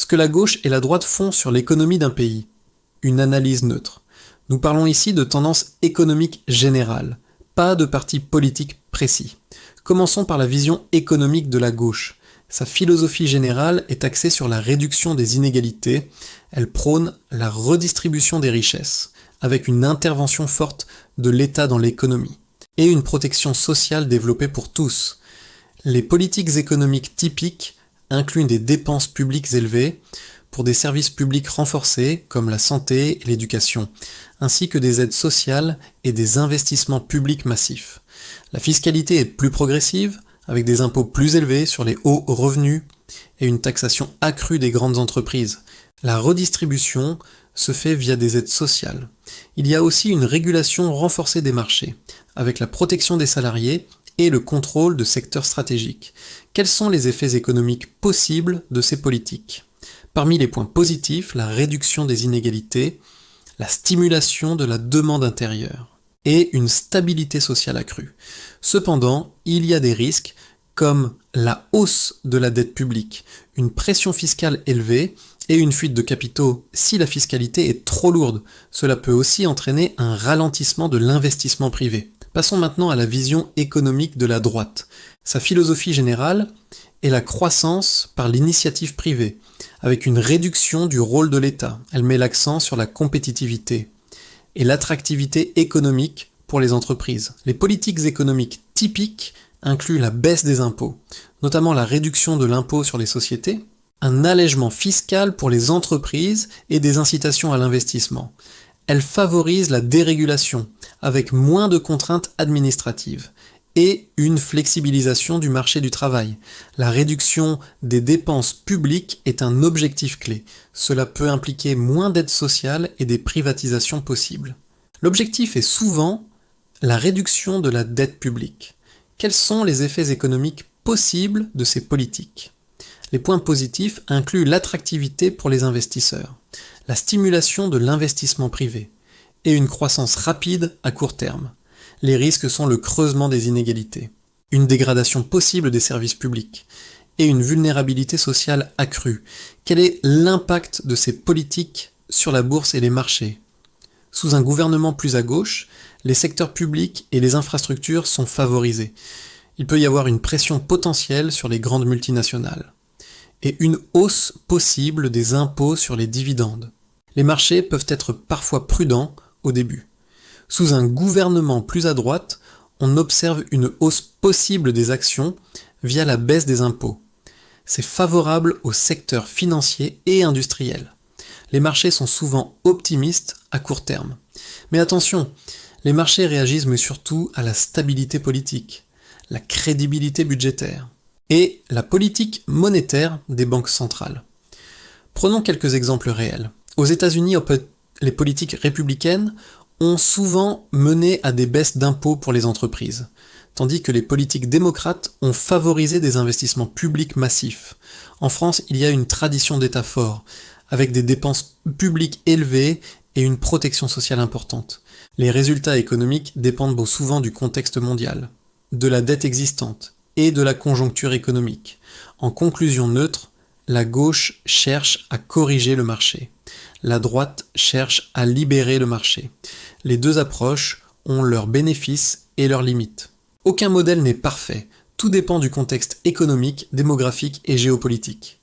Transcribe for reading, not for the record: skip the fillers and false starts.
que la gauche et la droite font sur l'économie d'un pays. Une analyse neutre. Nous parlons ici de tendances économiques générales, pas de partis politiques précis. Commençons par la vision économique de la gauche. Sa philosophie générale est axée sur la réduction des inégalités, elle prône la redistribution des richesses, avec une intervention forte de l'État dans l'économie, et une protection sociale développée pour tous. Les politiques économiques typiques incluent des dépenses publiques élevées pour des services publics renforcés comme la santé et l'éducation, ainsi que des aides sociales et des investissements publics massifs. La fiscalité est plus progressive, avec des impôts plus élevés sur les hauts revenus et une taxation accrue des grandes entreprises. La redistribution se fait via des aides sociales. Il y a aussi une régulation renforcée des marchés, avec la protection des salariés et le contrôle de secteurs stratégiques. Quels sont les effets économiques possibles de ces politiques ? Parmi les points positifs, la réduction des inégalités, la stimulation de la demande intérieure et une stabilité sociale accrue. Cependant, il y a des risques comme la hausse de la dette publique, une pression fiscale élevée et une fuite de capitaux si la fiscalité est trop lourde. Cela peut aussi entraîner un ralentissement de l'investissement privé. Passons maintenant à la vision économique de la droite. Sa philosophie générale est la croissance par l'initiative privée, avec une réduction du rôle de l'État. Elle met l'accent sur la compétitivité et l'attractivité économique pour les entreprises. Les politiques économiques typiques incluent la baisse des impôts, notamment la réduction de l'impôt sur les sociétés, un allègement fiscal pour les entreprises et des incitations à l'investissement. Elle favorise la dérégulation, avec moins de contraintes administratives, et une flexibilisation du marché du travail. La réduction des dépenses publiques est un objectif clé. Cela peut impliquer moins d'aides sociales et des privatisations possibles. L'objectif est souvent la réduction de la dette publique. Quels sont les effets économiques possibles de ces politiques ? Les points positifs incluent l'attractivité pour les investisseurs, la stimulation de l'investissement privé et une croissance rapide à court terme. Les risques sont le creusement des inégalités, une dégradation possible des services publics et une vulnérabilité sociale accrue. Quel est l'impact de ces politiques sur la bourse et les marchés ? Sous un gouvernement plus à gauche, les secteurs publics et les infrastructures sont favorisés. Il peut y avoir une pression potentielle sur les grandes multinationales et une hausse possible des impôts sur les dividendes. Les marchés peuvent être parfois prudents au début. Sous un gouvernement plus à droite, on observe une hausse possible des actions via la baisse des impôts. C'est favorable au secteur financier et industriel. Les marchés sont souvent optimistes à court terme. Mais attention, les marchés réagissent mais surtout à la stabilité politique, la crédibilité budgétaire et la politique monétaire des banques centrales. Prenons quelques exemples réels. Aux États-Unis, les politiques républicaines ont souvent mené à des baisses d'impôts pour les entreprises, tandis que les politiques démocrates ont favorisé des investissements publics massifs. En France, il y a une tradition d'État fort, avec des dépenses publiques élevées et une protection sociale importante. Les résultats économiques dépendent souvent du contexte mondial, de la dette existante et de la conjoncture économique. En conclusion neutre, la gauche cherche à corriger le marché. La droite cherche à libérer le marché. Les deux approches ont leurs bénéfices et leurs limites. Aucun modèle n'est parfait. Tout dépend du contexte économique, démographique et géopolitique.